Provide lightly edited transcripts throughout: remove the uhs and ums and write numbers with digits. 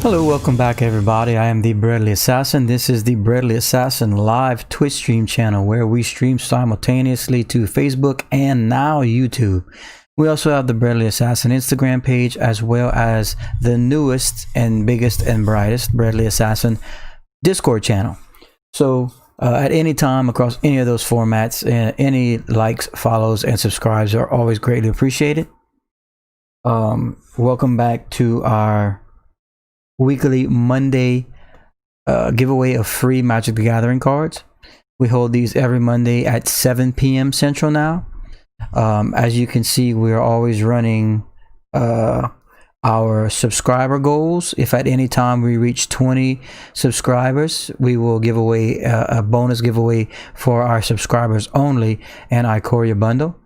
Hello, welcome back everybody. I am the Bradley Assassin. This is the Bradley Assassin live Twitch stream channel where we stream simultaneously to Facebook and now YouTube. We also have the Bradley Assassin Instagram page, as well as the newest and biggest and brightest Bradley Assassin Discord channel. So at any time across any of those formats, any likes, follows, and subscribes are always greatly appreciated. Welcome back to our weekly Monday giveaway of free Magic the Gathering cards. We hold these every Monday at 7 p.m. Central now. As you can see, we are always running our subscriber goals. If at any time we reach 20 subscribers, we will give away a bonus giveaway for our subscribers only, and Ikoria bundle.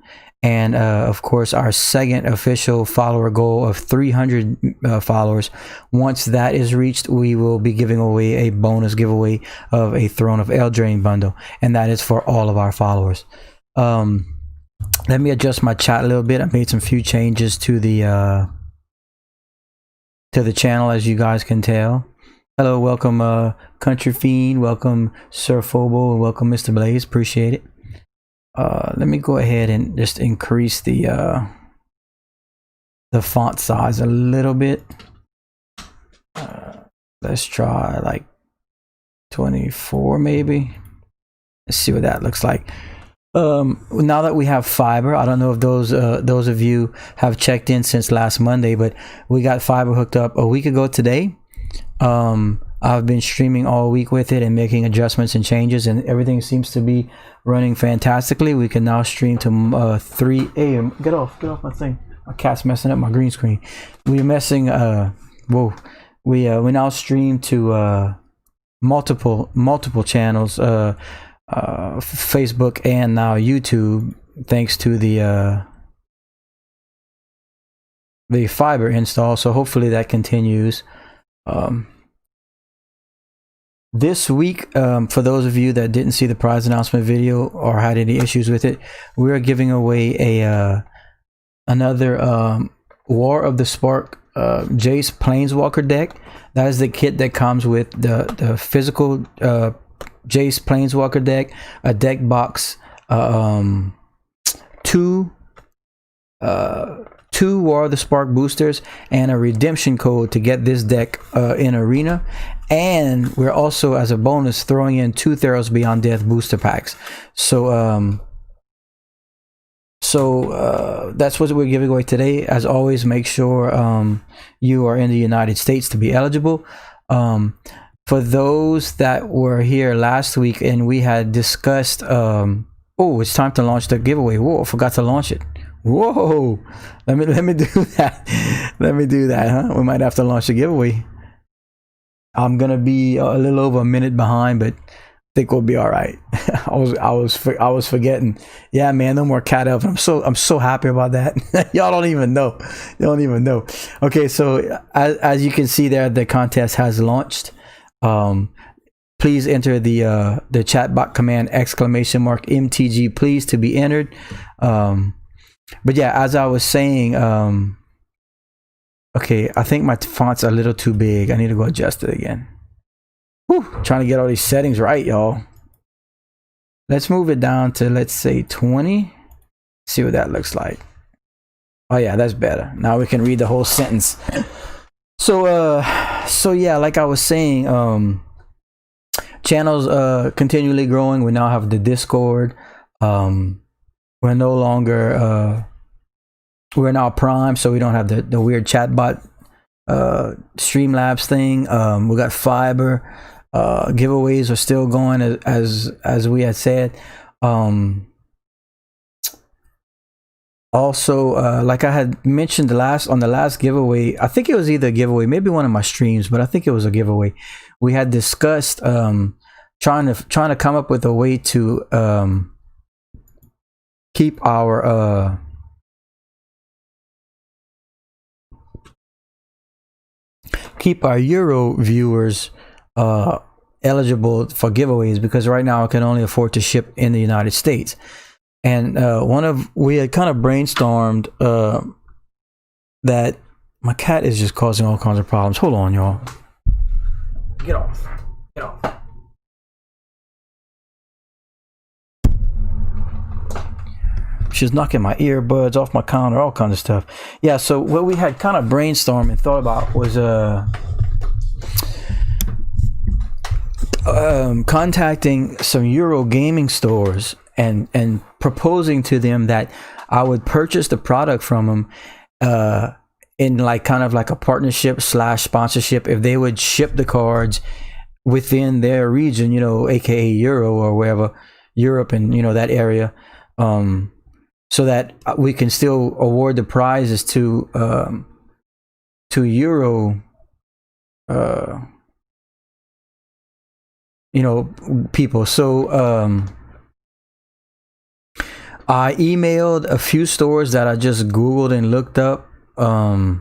And of course, our second official follower goal of 300 followers. Once that is reached, we will be giving away a bonus giveaway of a Throne of Eldraine bundle, and that is for all of our followers. Let me adjust my chat a little bit. I made some few changes to the channel, as you guys can tell. Hello, welcome Country Fiend, welcome Sir Phobo, and welcome Mr. Blaze. Appreciate it. Let me go ahead and just increase the font size a little bit. Let's try like 24 maybe. Let's see what that looks like. Now that we have fiber, I don't know if those of you have checked in since last Monday, but we got fiber hooked up a week ago today. I've been streaming all week with it and making adjustments and changes, and everything seems to be running fantastically. We can now stream to 3 a.m. Get off my thing. My cat's messing up my green screen. We're messing. Whoa. We now stream to multiple channels, Facebook and now YouTube, thanks to the fiber install. So hopefully that continues. This week, for those of you that didn't see the prize announcement video or had any issues with it, we're giving away another War of the Spark Jace Planeswalker deck. That is the kit that comes with the physical Jace Planeswalker deck, a deck box, two War of the Spark boosters, and a redemption code to get this deck in Arena. And we're also, as a bonus, throwing in 2 Theros Beyond Death booster packs. So that's what we're giving away today. As always, make sure you are in the United States to be eligible. For those that were here last week and we had discussed, oh, it's time to launch the giveaway. Whoa, I forgot to launch it. Whoa, let me do that. Let me do that, huh? We might have to launch the giveaway. I'm gonna be a little over a minute behind, but I think we'll be all right. I was forgetting. Yeah, man, no more cat elf. I'm so happy about that. Y'all don't even know. You don't even know. Okay, so as you can see there, the contest has launched. Please enter the chat bot command !MTG please to be entered. But yeah, as I was saying, okay, I think my font's a little too big. I need to go adjust it again. Whew, trying to get all these settings right, y'all. Let's move it down to, let's say, 20. See what that looks like. Oh yeah, that's better. Now we can read the whole sentence. So yeah, like I was saying, channels continually growing. We now have the Discord. We're no longer we're now Prime, so we don't have the weird chatbot Streamlabs thing. We got fiber. Giveaways are still going as we had said. Also, like I had mentioned on the last giveaway, I think it was either a giveaway, maybe one of my streams, but I think it was a giveaway. We had discussed trying to come up with a way to keep our Euro viewers eligible for giveaways, because right now I can only afford to ship in the United States. And we had kind of brainstormed that my cat is just causing all kinds of problems. Hold on, y'all. Get off. Get off. She's knocking my earbuds off my counter, all kinds of stuff. Yeah, so what we had kind of brainstormed and thought about was contacting some Euro gaming stores and proposing to them that I would purchase the product from them in like kind of like a partnership / sponsorship if they would ship the cards within their region, you know, aka Euro or wherever, Europe and, you know, that area, so that we can still award the prizes to Euro you know, people. So I emailed a few stores that I just Googled and looked up. I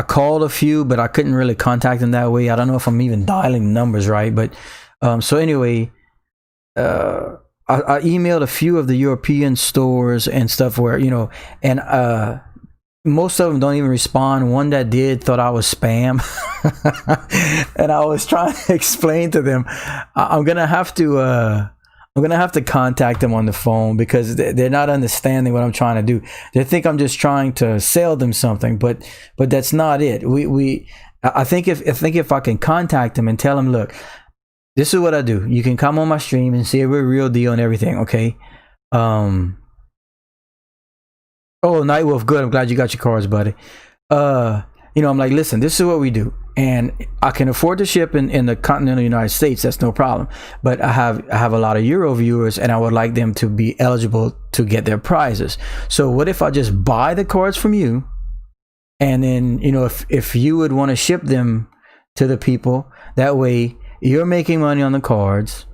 called a few, but I couldn't really contact them that way. I don't know if I'm even dialing numbers right, but so anyway, I emailed a few of the European stores and stuff where, you know, and most of them don't even respond. One that did thought I was spam. And I was trying to explain to them, I'm gonna have to contact them on the phone because they're not understanding what I'm trying to do. They think I'm just trying to sell them something, but that's not it. I think if I can contact them and tell them, look, this is what I do. You can come on my stream and see if we're real deal and everything, okay? Oh, Nightwolf, good. I'm glad you got your cards, buddy. You know, I'm like, listen, this is what we do, and I can afford to ship in the continental United States. That's no problem. But I have a lot of Euro viewers, and I would like them to be eligible to get their prizes. So what if I just buy the cards from you, and then, you know, if you would want to ship them to the people, that way you're making money on the cards,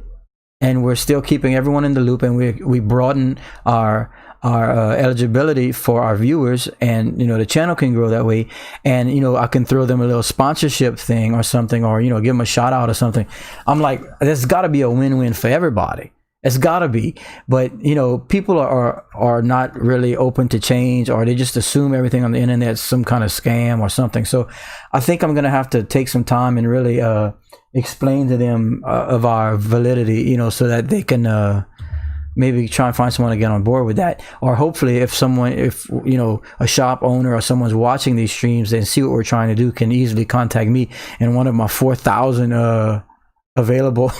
and we're still keeping everyone in the loop, and we broaden our eligibility for our viewers, and, you know, the channel can grow that way. And, you know, I can throw them a little sponsorship thing or something, or, you know, give them a shout out or something. I'm like, there's got to be a win-win for everybody. It's got to be. But, you know, people are not really open to change, or they just assume everything on the internet is some kind of scam or something. So I think I'm gonna have to take some time and really explain to them of our validity, you know, so that they can maybe try and find someone to get on board with that. Or hopefully if you know, a shop owner or someone's watching these streams and see what we're trying to do, can easily contact me in one of my 4,000 available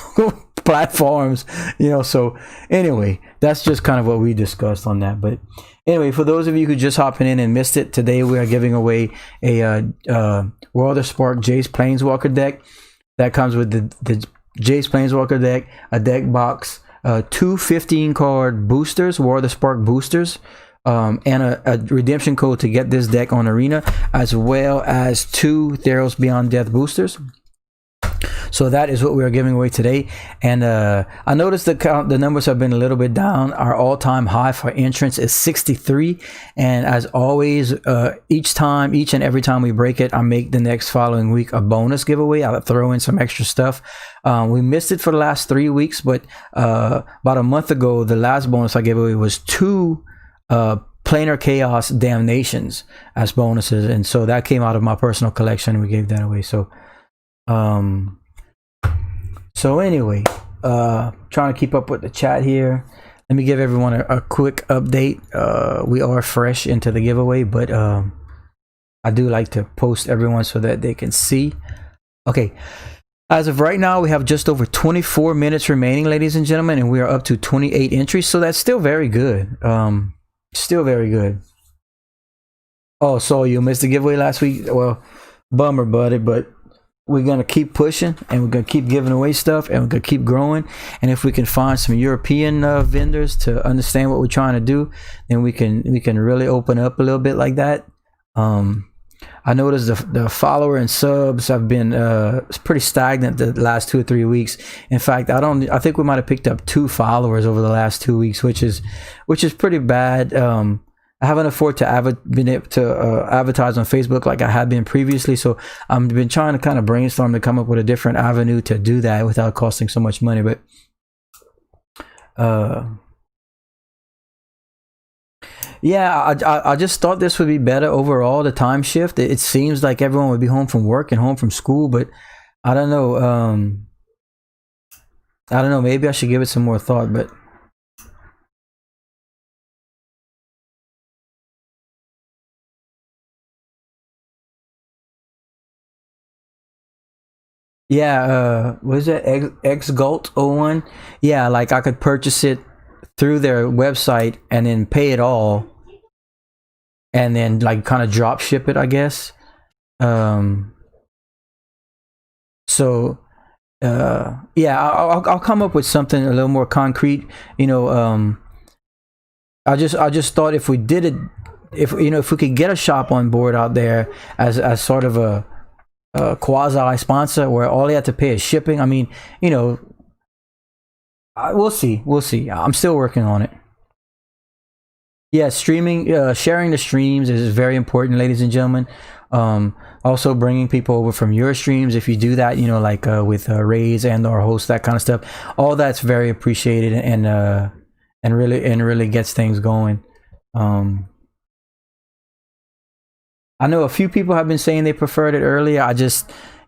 platforms, you know. So anyway, that's just kind of what we discussed on that. But anyway, for those of you who just hopping in and missed it, today we are giving away a World of Spark Jace Planeswalker deck that comes with the Jace Planeswalker deck, a deck box, 2 15 card boosters, World of Spark boosters, and a redemption code to get this deck on Arena, as well as 2 Theros Beyond Death boosters. So that is what we are giving away today. And I noticed the numbers have been a little bit down. Our all-time high for entrance is 63, and as always, each and every time we break it, I make the next following week a bonus giveaway. I'll throw in some extra stuff. We missed it for the last 3 weeks, but about a month ago, the last bonus I gave away was 2 Planar Chaos Damnations as bonuses, and so that came out of my personal collection, and we gave that away. So anyway, trying to keep up with the chat here. Let me give everyone a quick update. We are fresh into the giveaway, but I do like to post everyone so that they can see. Okay, as of right now, we have just over 24 minutes remaining, ladies and gentlemen, and we are up to 28 entries, so that's still very good. Still very good. Oh, so you missed the giveaway last week? Well, bummer, buddy, but we're gonna keep pushing, and we're gonna keep giving away stuff, and we're gonna keep growing. And if we can find some European vendors to understand what we're trying to do, then we can really open up a little bit like that. I noticed the follower and subs have been pretty stagnant the last 2 or 3 weeks. In fact, I think we might have picked up 2 followers over the last 2 weeks, which is pretty bad. I haven't afforded to been able to advertise on Facebook like I had been previously, so I've been trying to kind of brainstorm to come up with a different avenue to do that without costing so much money. But Yeah, I just thought this would be better overall, the time shift. It seems like everyone would be home from work and home from school, but I don't know. I don't know. Maybe I should give it some more thought, but yeah, what is that? X Galt 01? Yeah, like I could purchase it through their website and then pay it all and then like kind of drop ship it, I guess. Um, so yeah, I'll come up with something a little more concrete. You know, I just thought if we did it, if if we could get a shop on board out there as sort of a quasi sponsor where all they have to pay is shipping. I mean, we'll see. We'll see. I'm still working on it. Yeah, streaming, sharing the streams is very important, ladies and gentlemen. Also bringing people over from your streams, if you do that, like with raids and or host, that kind of stuff, all that's very appreciated and really gets things going. I know a few people have been saying they preferred it earlier.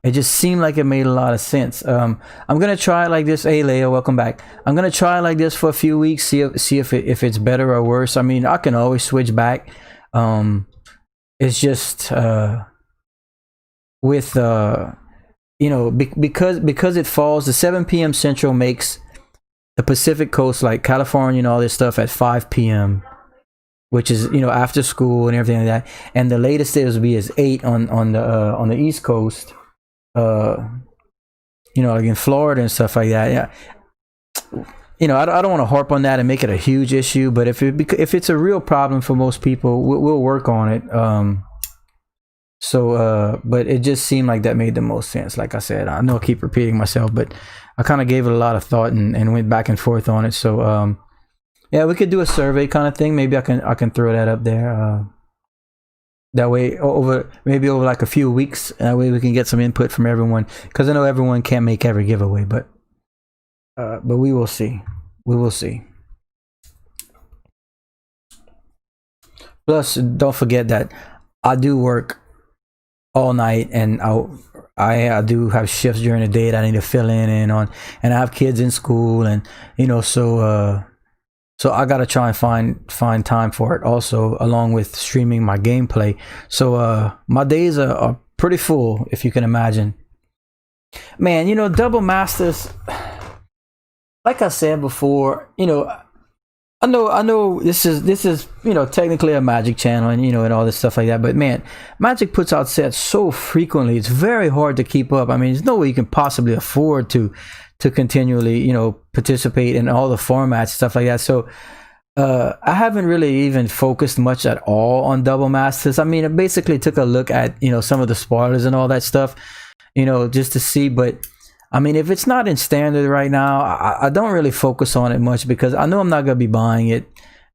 It just seemed like it made a lot of sense. I'm gonna try it like this. Hey, Leia, welcome back. I'm gonna try it like this for a few weeks, see if it's better or worse. I mean, I can always switch back. It's just with because it falls, the 7 p.m. Central makes the Pacific Coast, like California and all this stuff, at 5 p.m. which is after school and everything like that. And the latest it will be is 8 on the East Coast. Like in Florida and stuff like that. Yeah. I don't want to harp on that and make it a huge issue, but if it's a real problem for most people, we'll work on it. But it just seemed like that made the most sense. Like I said, I know I keep repeating myself, but I kind of gave it a lot of thought and went back and forth on it. So yeah, we could do a survey kind of thing. Maybe I can throw that up there. That way, over like a few weeks, that way we can get some input from everyone. Because I know everyone can't make every giveaway, but we will see. We will see. Plus, don't forget that I do work all night, and I do have shifts during the day that I need to fill in on, and I have kids in school, and so I gotta try and find time for it also, along with streaming my gameplay. So my days are pretty full, if you can imagine. Man, Double Masters, like I said before, I know this is technically a Magic channel and all this stuff like that, but man, Magic puts out sets so frequently, it's very hard to keep up. I mean, there's no way you can possibly afford to continually participate in all the formats, stuff like that. So I haven't really even focused much at all on Double Masters. I mean, I basically took a look at some of the spoilers and all that stuff, just to see. But I mean, if it's not in standard right now, I don't really focus on it much, because I know I'm not gonna be buying it.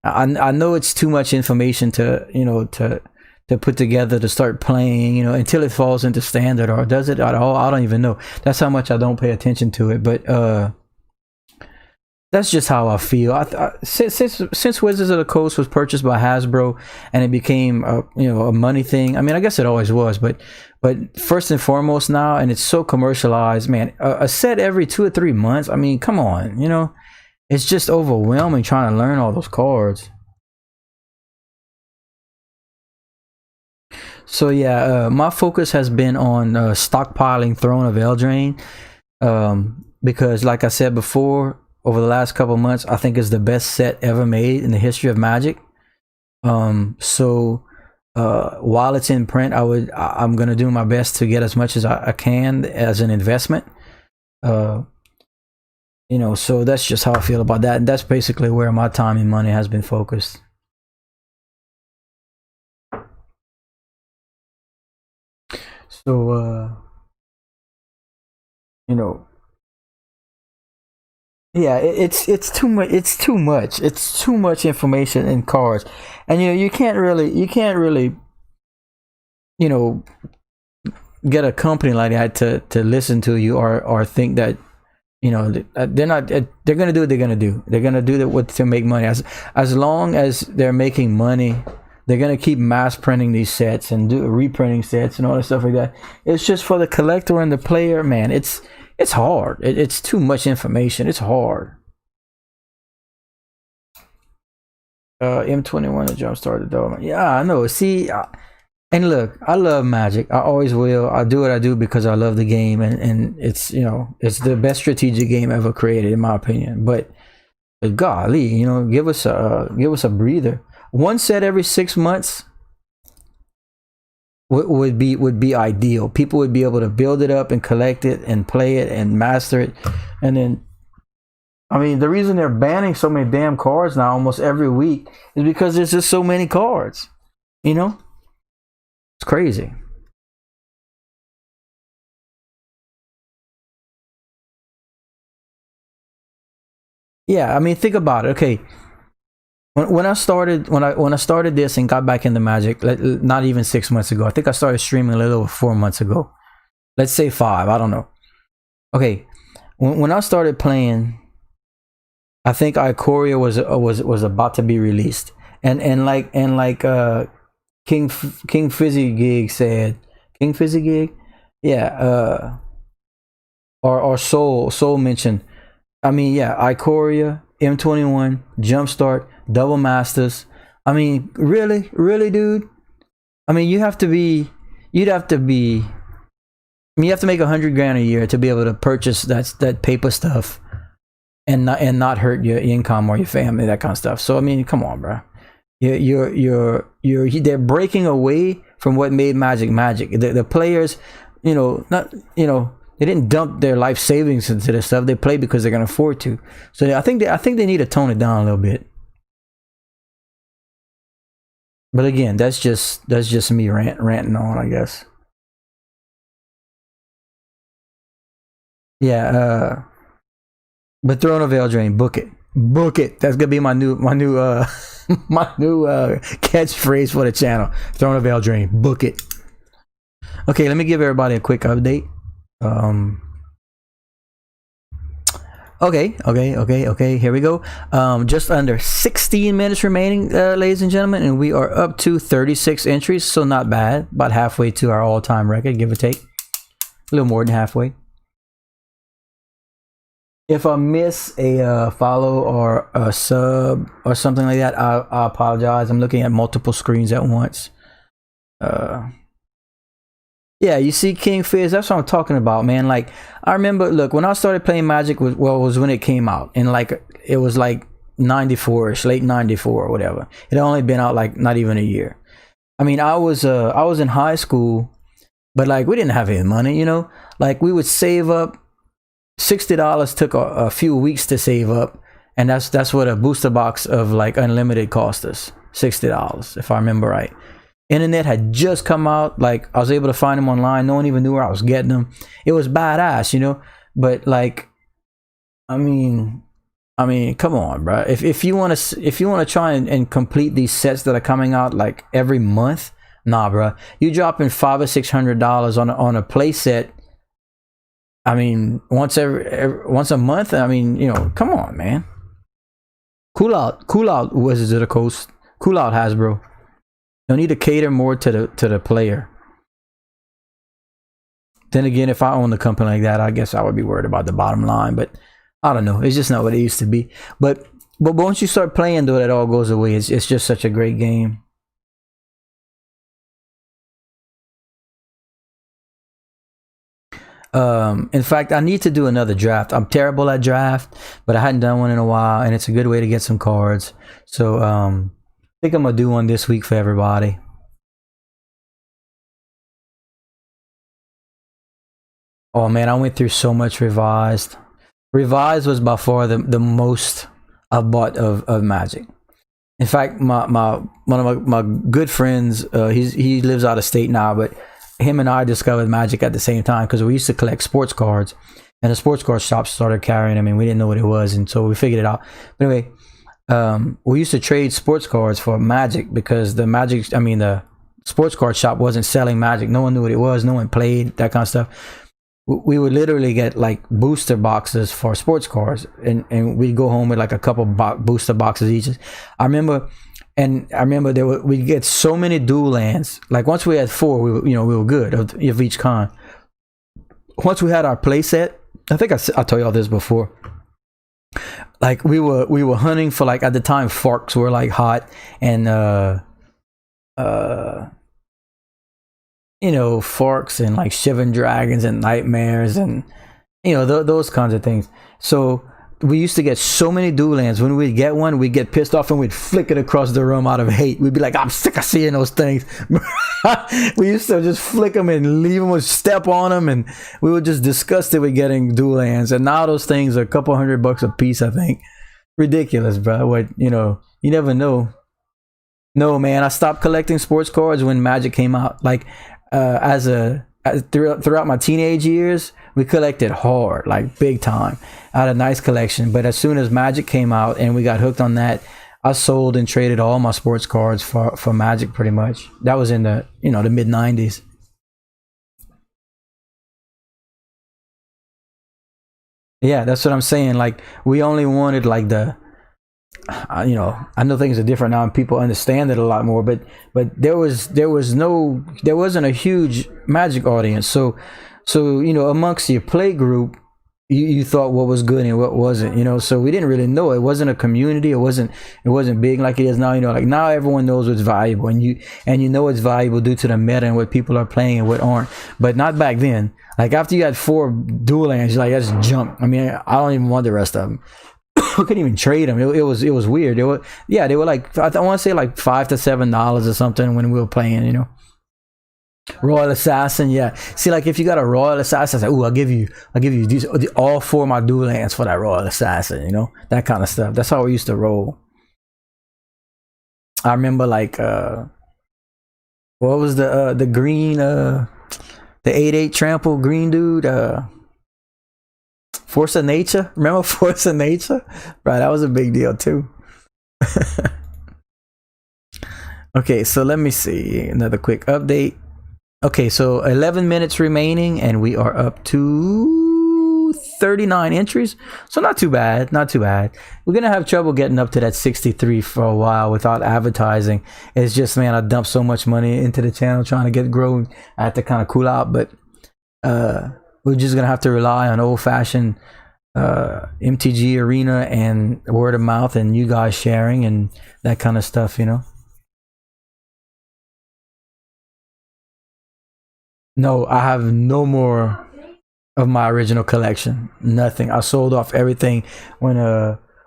I know it's too much information to to put together to start playing, until it falls into standard, or does it at all? I don't even know. That's how much I don't pay attention to it. But that's just how I feel. Since Wizards of the Coast was purchased by Hasbro and it became a money thing. I mean, I guess it always was, but first and foremost now, and it's so commercialized, man. A set every 2 or 3 months. I mean, come on, it's just overwhelming trying to learn all those cards. So yeah, my focus has been on stockpiling Throne of Eldraine, because like I said before, over the last couple months, I think it's the best set ever made in the history of Magic. So while it's in print, I'm gonna do my best to get as much as I can as an investment. So that's just how I feel about that, and that's basically where my time and money has been focused. So yeah, it's too much. It's too much. It's too much information in cards, and you can't really get a company like that to listen to you, or think that you know, they're not. They're gonna do what they're gonna do. They're gonna do that what to make money. As long as they're making money, they're gonna keep mass printing these sets and do reprinting sets and all that stuff like that. It's just for the collector and the player, man. It's hard. It's too much information. It's hard. M21 to jumpstart development. Yeah, I know. See, and look, I love Magic. I always will. I do what I do because I love the game, and it's, you know, it's the best strategic game ever created, in my opinion. But golly, you know, give us a breather. One set every 6 months would be ideal. People would be able to build it up and collect it and play it and master it, and then. I mean, the reason they're banning so many damn cards now almost every week is because there's just so many cards. You know? It's crazy. Yeah, I mean, think about it. Okay. When I started this and got back into Magic, not even 6 months ago. I think I started streaming a little over 4 months ago. Let's say 5, I don't know. Okay. When I started playing, I think Ikoria was about to be released, and like King Fizzy Gig said, King Fizzy Gig, yeah, or Soul mentioned. I mean, yeah, Ikoria, M21, Jumpstart, Double Masters. I mean, really, dude. I mean, you have to make $100 grand a year to be able to purchase that paper stuff. And not hurt your income or your family, that kind of stuff. So I mean, come on, bro. They're breaking away from what made Magic. The players, you know, they didn't dump their life savings into this stuff. They play because they're gonna afford to. So I think they need to tone it down a little bit. But again, that's just me ranting on, I guess. Yeah. But Throne of Eldraine, book it. That's gonna be my new catchphrase for the channel. Throne of Eldraine, book it. Okay, let me give everybody a quick update. Okay. Here we go. Just under 16 minutes remaining, ladies and gentlemen, and we are up to 36 entries. So not bad. About halfway to our all-time record, give or take. A little more than halfway. If I miss a follow or a sub or something like that, I apologize. I'm looking at multiple screens at once. Yeah, you see King Fizz, that's what I'm talking about, man. Like, I remember, look, when I started playing Magic, was when it came out. And like, it was like 94-ish, late 94 or whatever. It had only been out like not even a year. I mean, I was in high school, but like, we didn't have any money, you know? Like, we would save up. $60 took a few weeks to save up, and that's what a booster box of like unlimited cost us. $60, if I remember right. Internet had just come out. Like, I was able to find them online. No one even knew where I was getting them. It was badass, you know. But like, I mean, come on, bro. If you want to try and complete these sets that are coming out like every month, nah, bro. You dropping $500 or $600 on a play set. I mean, once a month. I mean, you know, come on, man. Cool out, Wizards of the Coast. Cool out, Hasbro. You need to cater more to the player. Then again, if I owned a company like that, I guess I would be worried about the bottom line. But I don't know. It's just not what it used to be. But once you start playing, though, it all goes away. It's just such a great game. In fact, I need to do another draft. I'm terrible at draft, but I hadn't done one in a while, and it's a good way to get some cards. So I think I'm gonna do one this week for everybody. Oh man, I went through so much Revised. Revised was by far the most I've bought of Magic. In fact, one of my good friends, he lives out of state now, but him and I discovered Magic at the same time because we used to collect sports cards, and the sports card shops started carrying them, and we didn't know what it was, and so we figured it out. But anyway, we used to trade sports cards for Magic because the sports card shop wasn't selling Magic. No one knew what it was. No one played, that kind of stuff. we would literally get like booster boxes for sports cars, and we'd go home with like a couple booster boxes each. I remember we'd get so many dual lands. Like once we had 4, we were good of each kind. Once we had our play set, I think I told y'all this before. Like we were hunting for, like, at the time forks were like hot, and forks and like Shivan Dragons and Nightmares and those kinds of things. So we used to get so many dual lands. When we'd get one, we'd get pissed off and we'd flick it across the room out of hate. We'd be like, I'm sick of seeing those things. We used to just flick them and leave them, or step on them, and we were just disgusted with getting dual lands. And now those things are a couple $100 a piece, I think. Ridiculous, bro. What, you never know. No, man, I stopped collecting sports cards when Magic came out. Like, throughout my teenage years, we collected hard, like big time. I had a nice collection, but as soon as Magic came out and we got hooked on that, I sold and traded all my sports cards for Magic, pretty much. That was in the the mid 90s. Yeah, that's what I'm saying. Like, we only wanted like the I know things are different now and people understand it a lot more, but there wasn't a huge Magic audience. So amongst your play group, you thought what was good and what wasn't, so we didn't really know. It wasn't a community. It wasn't big like it is now. Like now everyone knows what's valuable, and you know it's valuable due to the meta and what people are playing and what aren't. But not back then. Like after you had 4 dual lands, you're like, that's junk. I mean, I don't even want the rest of them. We couldn't even trade them. It was weird. They were like, I want to say like $5 to $7 or something when we were playing. Royal Assassin, yeah. See, like if you got a Royal Assassin, I say, I'll give you these all 4 of my dual lands for that Royal Assassin. That kind of stuff. That's how we used to roll. I remember like what was the green the 8/8 trample green dude Force of Nature. Remember Force of Nature? Right, that was a big deal too. Okay, so let me see another quick update. Okay, so 11 minutes remaining and we are up to 39 entries. So not too bad. We're gonna have trouble getting up to that 63 for a while without advertising. It's just, man, I dumped so much money into the channel trying to get growing. I had to kind of cool out, but we're just gonna have to rely on old-fashioned MTG Arena and word of mouth and you guys sharing and that kind of stuff. No, I have no more of my original collection. Nothing. I sold off everything when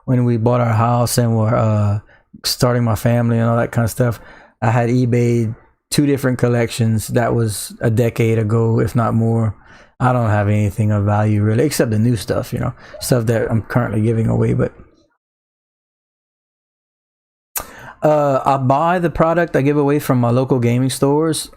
we bought our house and were starting my family and all that kind of stuff. I had eBayed 2 different collections. That was a decade ago, if not more. I don't have anything of value really, except the new stuff, stuff that I'm currently giving away. But I buy the product I give away from my local gaming stores.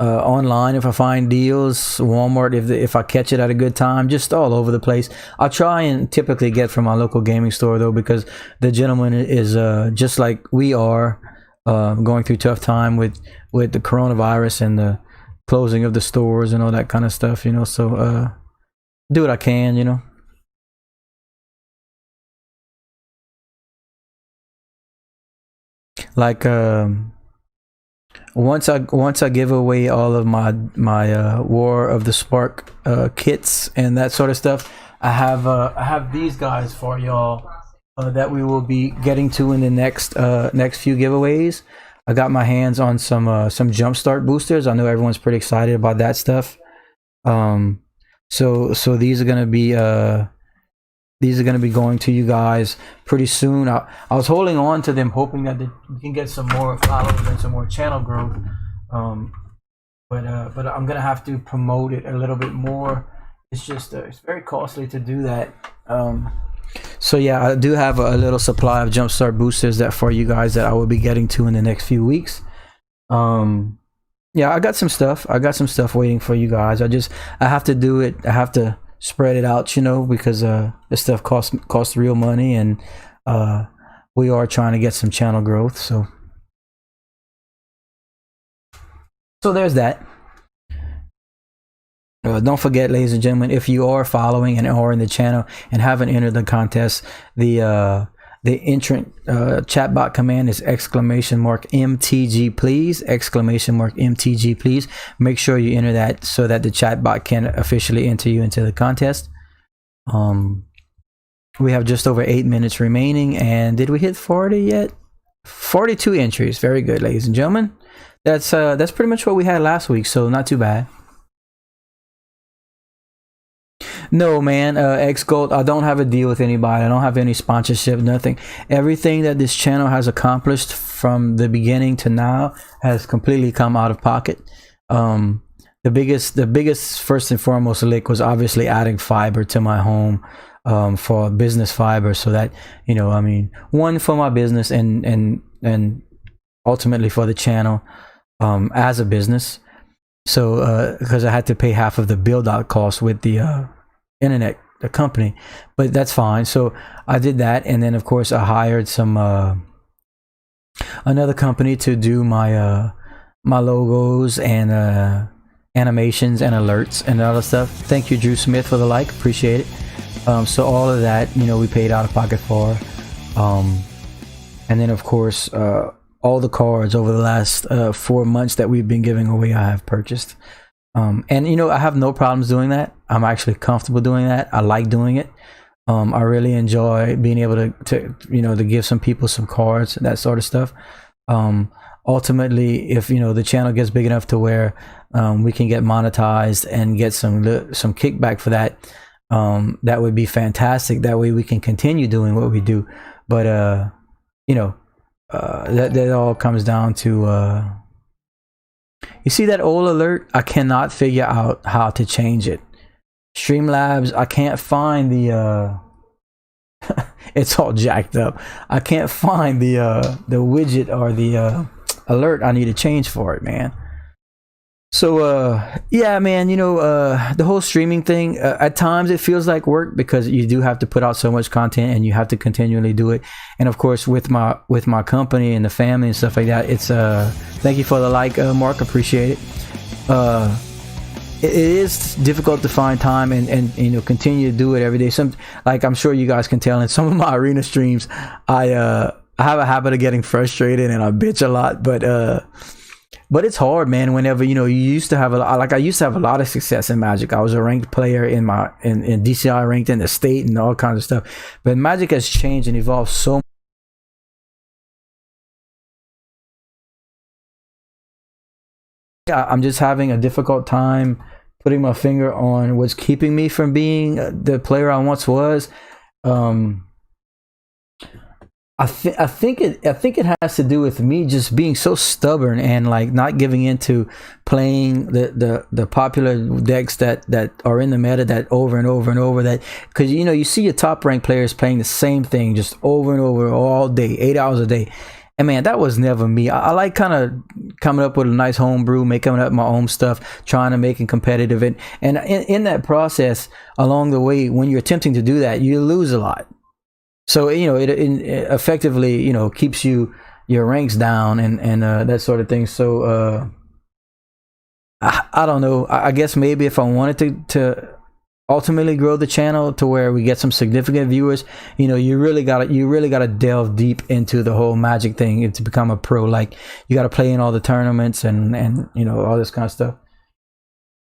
Online if I find deals, Walmart if I catch it at a good time, just all over the place. I'll try and typically get from my local gaming store though, because the gentleman is just like we are, going through tough time with the coronavirus and the closing of the stores and all that kind of stuff, so do what I can. Like once I give away all of my War of the Spark kits and that sort of stuff, I have these guys for y'all that we will be getting to in the next few giveaways. I got my hands on some Jumpstart boosters. I know everyone's pretty excited about that stuff. So these are gonna be going to you guys pretty soon. I was holding on to them, hoping that we can get some more followers and some more channel growth. But I'm gonna have to promote it a little bit more. It's just it's very costly to do that. So yeah, I do have a little supply of Jumpstart boosters that for you guys that I will be getting to in the next few weeks. Yeah, I got some stuff waiting for you guys. I have to do it. I have to spread it out, because this stuff costs real money, and we are trying to get some channel growth. So there's that. Don't forget, ladies and gentlemen, if you are following and are in the channel and haven't entered the contest, the entrant chatbot command is !MTG please, !MTG please. Make sure you enter that so that the chatbot can officially enter you into the contest. We have just over 8 minutes remaining, and did we hit 40 yet? 42 entries. Very good, ladies and gentlemen. That's pretty much what we had last week, so not too bad. No, man, X Gold, I don't have a deal with anybody. I don't have any sponsorship, nothing. Everything that this channel has accomplished from the beginning to now has completely come out of pocket. The biggest first and foremost lick was obviously adding fiber to my home, for business fiber, so that, you know, I mean, one, for my business, and ultimately for the channel, as a business. So because I had to pay half of the build out cost with the internet, the company, but that's fine. So I did that, and then of course I hired some another company to do my my logos and animations and alerts and other stuff. Thank you, Drew Smith, for the like, appreciate it. So all of that, you know, we paid out of pocket for, and then of course all the cards over the last 4 months that we've been giving away, I have purchased. And you know, I have no problems doing that. I'm actually comfortable doing that. I like doing it. I really enjoy being able to you know, to give some people some cards, that sort of stuff. Ultimately, if, you know, the channel gets big enough to where we can get monetized and get some kickback for that, that would be fantastic. That way we can continue doing what we do. But you know, that all comes down to you see that old alert? I cannot figure out how to change it. Streamlabs, I can't find the it's all jacked up. I can't find the widget or the alert I need to change for it, man. So yeah, man, you know, the whole streaming thing, at times it feels like work, because you do have to put out so much content and you have to continually do it. And of course, with my company and the family and stuff like that, it's thank you for the like, Mark, appreciate it. It is difficult to find time and you know, continue to do it every day. Like I'm sure you guys can tell in some of my arena streams, I have a habit of getting frustrated and I bitch a lot, but it's hard, man. Whenever, you know, you used to have I used to have a lot of success in Magic. I was a ranked player in DCI, ranked in the state and all kinds of stuff. But Magic has changed and evolved so much. I'm just having a difficult time putting my finger on what's keeping me from being the player I once was. I think it has to do with me just being so stubborn and like not giving into playing the popular decks that are in the meta, that over and over and over, that, because, you know, you see your top ranked players playing the same thing just over and over all day, 8 hours a day. And man, that was never me. I like kind of coming up with a nice homebrew, making up my own stuff, trying to make it competitive. And in that process, along the way, when you're attempting to do that, you lose a lot. So, you know, it effectively, you know, keeps your ranks down and that sort of thing. So I don't know. I guess maybe if I wanted to ultimately grow the channel to where we get some significant viewers, you know, you really gotta delve deep into the whole Magic thing and to become a pro. Like, you gotta play in all the tournaments and you know, all this kind of stuff.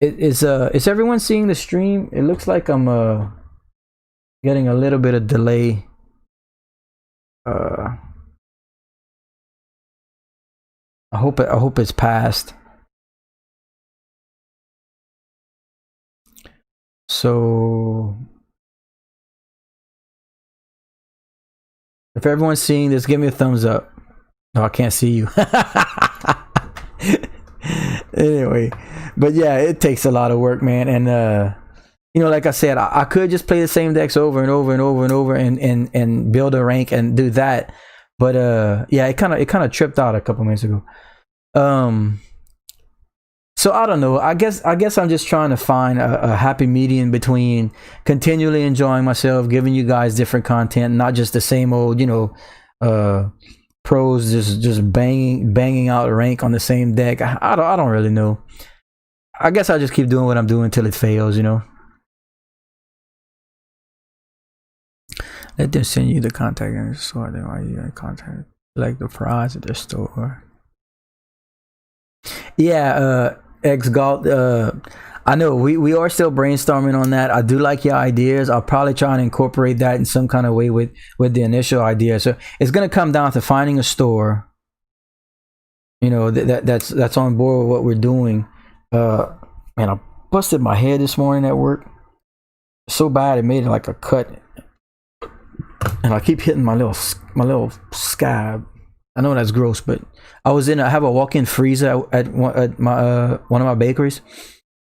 Is everyone seeing the stream? It looks like I'm getting a little bit of delay. I hope it's passed. So if everyone's seeing this, give me a thumbs up. No, I can't see you. Anyway, but yeah, it takes a lot of work, man. And you know, like I said, I could just play the same decks over and over and over and over and build a rank and do that. But yeah, it kind of tripped out a couple minutes ago. So I don't know. I guess I'm just trying to find a happy medium between continually enjoying myself, giving you guys different content, not just the same old, you know, pros just banging out a rank on the same deck. I don't really know. I guess I'll just keep doing what I'm doing until it fails, you know. Let them send you the contact in the store. Then why you got contact like the prize at the store. Yeah, X Galt. I know we are still brainstorming on that. I do like your ideas. I'll probably try and incorporate that in some kind of way with the initial idea. So it's gonna come down to finding a store, you know, that's on board with what we're doing. Man, I busted my head this morning at work so bad it made it like a cut, and I keep hitting my little scab. I know that's gross, but I have a walk-in freezer at my one of my bakeries,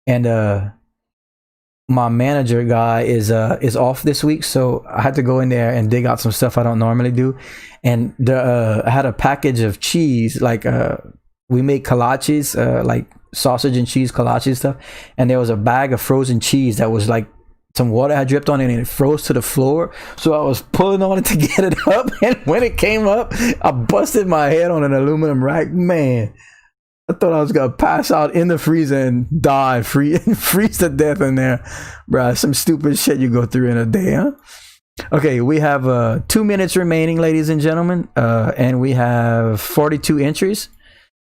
and my manager guy is off this week, so I had to go in there and dig out some stuff I don't normally do. And I had a package of cheese, like we make kolaches, like sausage and cheese kolache stuff, and there was a bag of frozen cheese that was like some water had dripped on it and it froze to the floor. So I was pulling on it to get it up, and when it came up, I busted my head on an aluminum rack. Man, I thought I was gonna pass out in the freezer and die, freeze to death in there, bruh. Some stupid shit you go through in a day, huh? Okay, we have 2 minutes remaining, ladies and gentlemen, and we have 42 entries.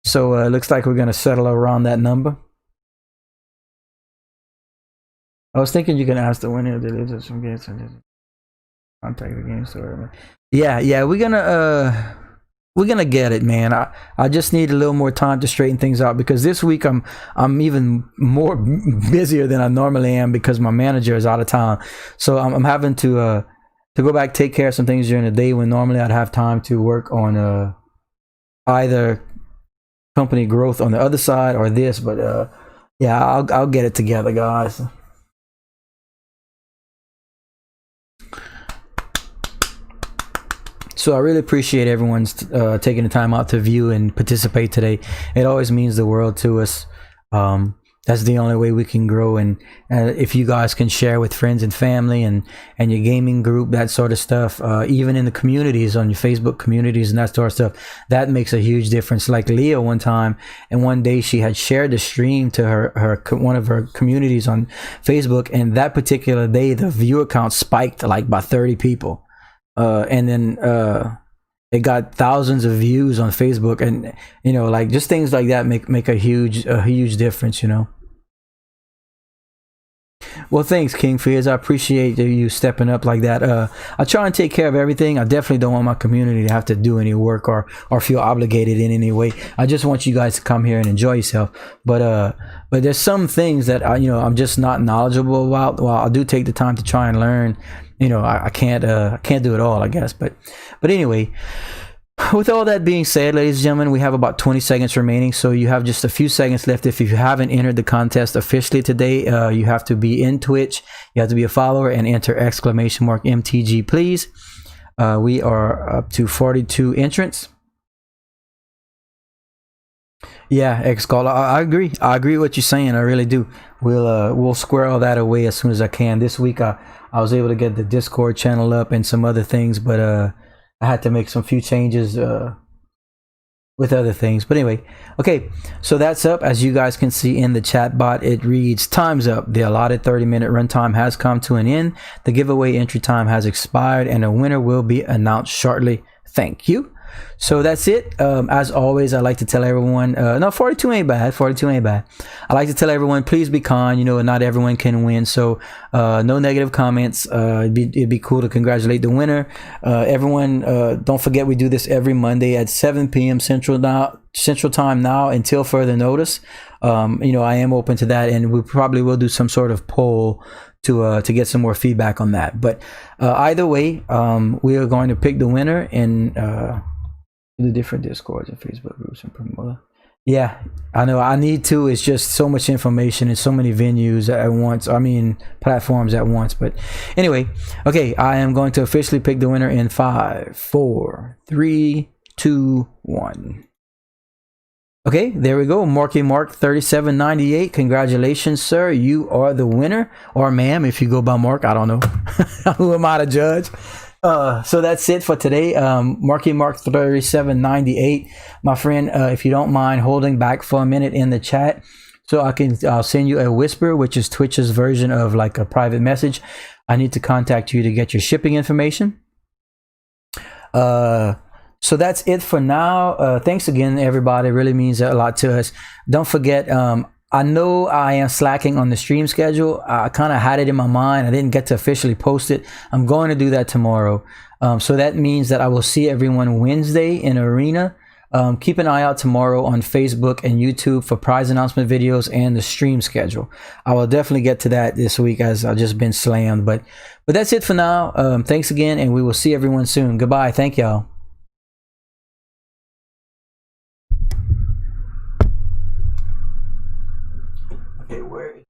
So it looks like we're gonna settle around that number. I was thinking you can ask the winner if there is some games and contact the game store. Yeah, we're gonna get it, man. I just need a little more time to straighten things out, because this week I'm even more busier than I normally am because my manager is out of town. So I'm having to go back, take care of some things during the day when normally I'd have time to work on either company growth on the other side or this. But yeah, I'll get it together, guys. So I really appreciate everyone's taking the time out to view and participate today. It always means the world to us. That's the only way we can grow. And if you guys can share with friends and family and your gaming group, that sort of stuff, even in the communities, on your Facebook communities and that sort of stuff, that makes a huge difference. Like Leah one time, and one day she had shared the stream to her one of her communities on Facebook, and that particular day the viewer count spiked like by 30 people. And then it got thousands of views on Facebook, and you know, like just things like that make a huge difference, you know. Well, thanks, King Fears. I appreciate you stepping up like that. I try and take care of everything. I definitely don't want my community to have to do any work or feel obligated in any way. I just want you guys to come here and enjoy yourself. But there's some things that I'm just not knowledgeable about. Well, I do take the time to try and learn. You know, I can't do it all, I guess. But anyway, with all that being said, ladies and gentlemen, we have about 20 seconds remaining. So you have just a few seconds left. If you haven't entered the contest officially today, you have to be in Twitch. You have to be a follower and enter !MTG, please. We are up to 42 entrants. Yeah, X-Call. I agree. I agree with what you're saying. I really do. We'll square all that away as soon as I can. This week, I was able to get the Discord channel up and some other things, but I had to make some few changes with other things. But anyway, okay, so that's up. As you guys can see in the chat bot, it reads, time's up. The allotted 30-minute runtime has come to an end. The giveaway entry time has expired, and a winner will be announced shortly. Thank you. So that's it. As always, I like to tell everyone, no, 42 ain't bad. 42 ain't bad. I like to tell everyone, please be kind. You know, not everyone can win. So no negative comments. It'd be cool to congratulate the winner. Everyone, don't forget we do this every Monday at 7 p.m. Central Time now until further notice. You know, I am open to that, and we probably will do some sort of poll to get some more feedback on that. But either way, we are going to pick the winner in the different Discords and Facebook groups and promote. Yeah, I know I need to. It's just so much information and so many venues at once. I mean, platforms at once. But anyway, okay, I am going to officially pick the winner in 5, 4, 3, 2, 1. Okay, there we go. Marky Mark 3798. Congratulations, sir. You are the winner, or ma'am, if you go by Mark. I don't know. Who am I to judge? So that's it for today. Marky Mark 3798, my friend, if you don't mind holding back for a minute in the chat so I'll send you a whisper, which is Twitch's version of like a private message. I need to contact you to get your shipping information. So that's it for now. Thanks again, everybody. It really means a lot to us. Don't forget, I know I am slacking on the stream schedule. I kind of had it in my mind. I didn't get to officially post it. I'm going to do that tomorrow. So that means that I will see everyone Wednesday in Arena. Keep an eye out tomorrow on Facebook and YouTube for prize announcement videos and the stream schedule. I will definitely get to that this week as I've just been slammed. But that's it for now. Thanks again, and we will see everyone soon. Goodbye. Thank y'all. Okay, where